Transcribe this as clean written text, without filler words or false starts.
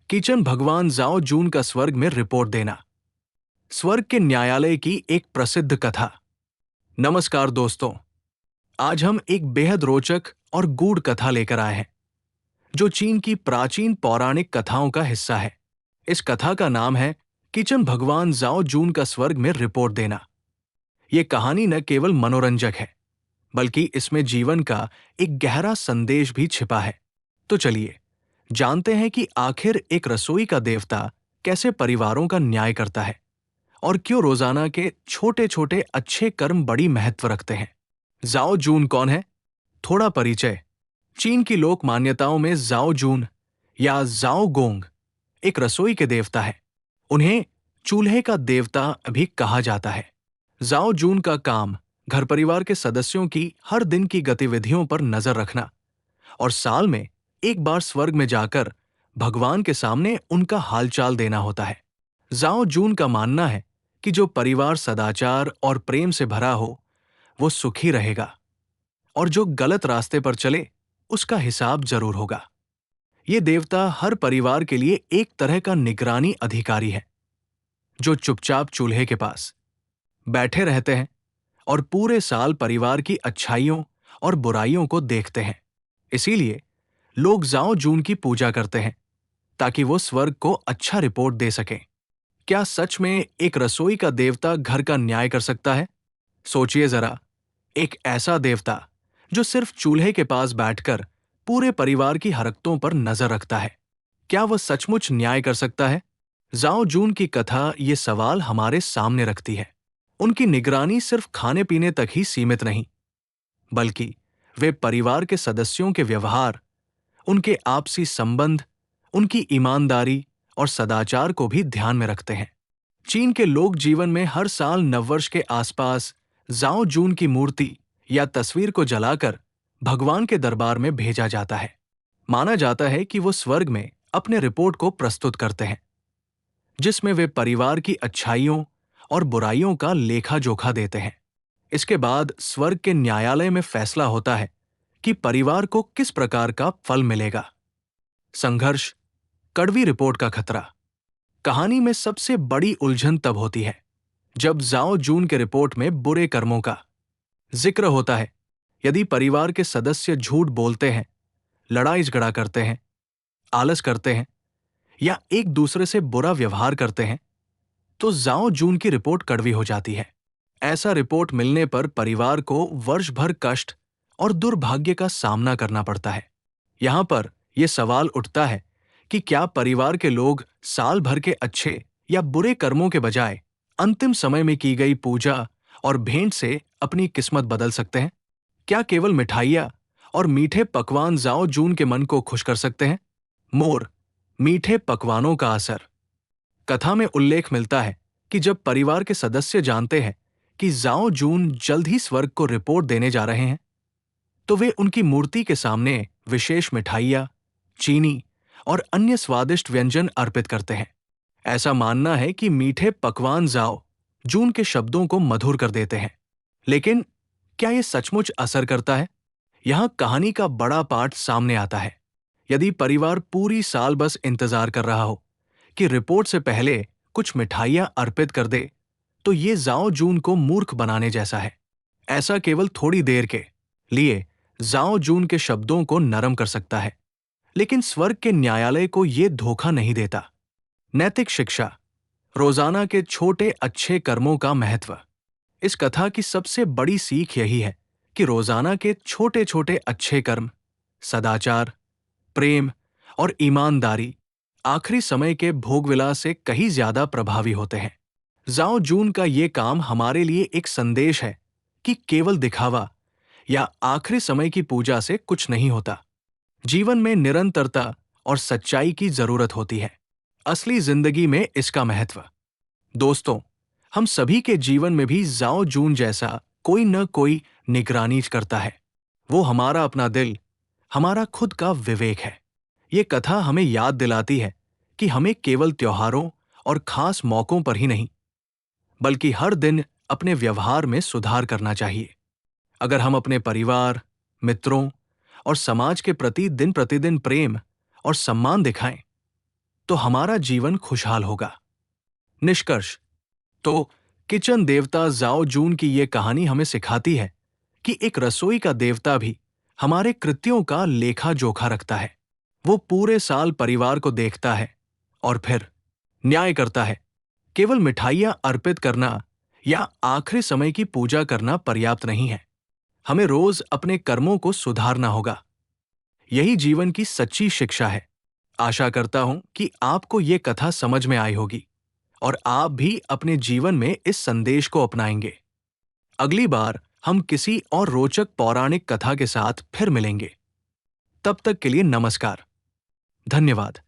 Kitchen भगवान जाओ जून का स्वर्ग में रिपोर्ट देना। स्वर्ग के न्यायालय की एक प्रसिद्ध कथा। नमस्कार दोस्तों, आज हम एक बेहद रोचक और गूढ़ कथा लेकर आए हैं जो चीन की प्राचीन पौराणिक कथाओं का हिस्सा है। इस कथा का नाम है किचन भगवान जाओ जून का स्वर्ग में रिपोर्ट देना। ये कहानी न केवल मनोरंजक है बल्कि इसमें जीवन का एक गहरा संदेश भी छिपा है। तो चलिए जानते हैं कि आखिर एक रसोई का देवता कैसे परिवारों का न्याय करता है और क्यों रोजाना के छोटे छोटे अच्छे कर्म बड़ी महत्व रखते हैं। जाओ जून कौन है? थोड़ा परिचय। चीन की लोक मान्यताओं में जाओ जून या जाओ गोंग एक रसोई के देवता है। उन्हें चूल्हे का देवता भी कहा जाता है। जाओ जून का काम घर परिवार के सदस्यों की हर दिन की गतिविधियों पर नजर रखना और साल में एक बार स्वर्ग में जाकर भगवान के सामने उनका हालचाल देना होता है। जाओ जून का मानना है कि जो परिवार सदाचार और प्रेम से भरा हो वो सुखी रहेगा और जो गलत रास्ते पर चले उसका हिसाब जरूर होगा। ये देवता हर परिवार के लिए एक तरह का निगरानी अधिकारी है जो चुपचाप चूल्हे के पास बैठे रहते हैं और पूरे साल परिवार की अच्छाइयों और बुराइयों को देखते हैं। इसीलिए लोग जाओ जून की पूजा करते हैं ताकि वो स्वर्ग को अच्छा रिपोर्ट दे सकें। क्या सच में एक रसोई का देवता घर का न्याय कर सकता है? सोचिए जरा, एक ऐसा देवता जो सिर्फ चूल्हे के पास बैठकर पूरे परिवार की हरकतों पर नजर रखता है, क्या वह सचमुच न्याय कर सकता है? जाओ जून की कथा ये सवाल हमारे सामने रखती है। उनकी निगरानी सिर्फ खाने पीने तक ही सीमित नहीं, बल्कि वे परिवार के सदस्यों के व्यवहार, उनके आपसी संबंध, उनकी ईमानदारी और सदाचार को भी ध्यान में रखते हैं। चीन के लोक जीवन में हर साल नववर्ष के आसपास जाओ जून की मूर्ति या तस्वीर को जलाकर भगवान के दरबार में भेजा जाता है। माना जाता है कि वो स्वर्ग में अपने रिपोर्ट को प्रस्तुत करते हैं जिसमें वे परिवार की अच्छाइयों और बुराइयों का लेखा जोखा देते हैं। इसके बाद स्वर्ग के न्यायालय में फैसला होता है कि परिवार को किस प्रकार का फल मिलेगा। संघर्ष, कड़वी रिपोर्ट का खतरा। कहानी में सबसे बड़ी उलझन तब होती है जब जाओ जून के रिपोर्ट में बुरे कर्मों का जिक्र होता है। यदि परिवार के सदस्य झूठ बोलते हैं, लड़ाई झगड़ा करते हैं, आलस करते हैं या एक दूसरे से बुरा व्यवहार करते हैं तो जाओ जून की रिपोर्ट कड़वी हो जाती है। ऐसा रिपोर्ट मिलने पर परिवार को वर्ष भर कष्ट और दुर्भाग्य का सामना करना पड़ता है। यहां पर यह सवाल उठता है कि क्या परिवार के लोग साल भर के अच्छे या बुरे कर्मों के बजाय अंतिम समय में की गई पूजा और भेंट से अपनी किस्मत बदल सकते हैं? क्या केवल मिठाइयाँ और मीठे पकवान जाओ जून के मन को खुश कर सकते हैं? मोर, मीठे पकवानों का असर। कथा में उल्लेख मिलता है कि जब परिवार के सदस्य जानते हैं कि जाओ जून जल्द ही स्वर्ग को रिपोर्ट देने जा रहे हैं तो वे उनकी मूर्ति के सामने विशेष मिठाइयाँ, चीनी और अन्य स्वादिष्ट व्यंजन अर्पित करते हैं। ऐसा मानना है कि मीठे पकवान जाओ जून के शब्दों को मधुर कर देते हैं। लेकिन क्या यह सचमुच असर करता है? यहां कहानी का बड़ा पार्ट सामने आता है। यदि परिवार पूरी साल बस इंतजार कर रहा हो कि रिपोर्ट से पहले कुछ मिठाइयां अर्पित कर दे तो ये जाओ जून को मूर्ख बनाने जैसा है। ऐसा केवल थोड़ी देर के लिए जाओ जून के शब्दों को नरम कर सकता है, लेकिन स्वर्ग के न्यायालय को यह धोखा नहीं देता। नैतिक शिक्षा, रोजाना के छोटे अच्छे कर्मों का महत्व। इस कथा की सबसे बड़ी सीख यही है कि रोजाना के छोटे छोटे अच्छे कर्म, सदाचार, प्रेम और ईमानदारी आखिरी समय के भोगविलास से कहीं ज्यादा प्रभावी होते हैं। जाओ जून का ये काम हमारे लिए एक संदेश है कि केवल दिखावा या आखिरी समय की पूजा से कुछ नहीं होता। जीवन में निरंतरता और सच्चाई की जरूरत होती है। असली जिंदगी में इसका महत्व। दोस्तों, हम सभी के जीवन में भी जाओ जून जैसा कोई न कोई निगरानी करता है। वो हमारा अपना दिल, हमारा खुद का विवेक है। ये कथा हमें याद दिलाती है कि हमें केवल त्योहारों और खास मौकों पर ही नहीं बल्कि हर दिन अपने व्यवहार में सुधार करना चाहिए। अगर हम अपने परिवार, मित्रों और समाज के प्रति दिन प्रतिदिन प्रेम और सम्मान दिखाएं तो हमारा जीवन खुशहाल होगा। निष्कर्ष। तो किचन देवता जाओ जून की ये कहानी हमें सिखाती है कि एक रसोई का देवता भी हमारे कृत्यों का लेखा जोखा रखता है। वो पूरे साल परिवार को देखता है और फिर न्याय करता है। केवल मिठाइयां अर्पित करना या आखिरी समय की पूजा करना पर्याप्त नहीं है। हमें रोज अपने कर्मों को सुधारना होगा। यही जीवन की सच्ची शिक्षा है। आशा करता हूं कि आपको ये कथा समझ में आई होगी और आप भी अपने जीवन में इस संदेश को अपनाएंगे। अगली बार हम किसी और रोचक पौराणिक कथा के साथ फिर मिलेंगे। तब तक के लिए नमस्कार। धन्यवाद।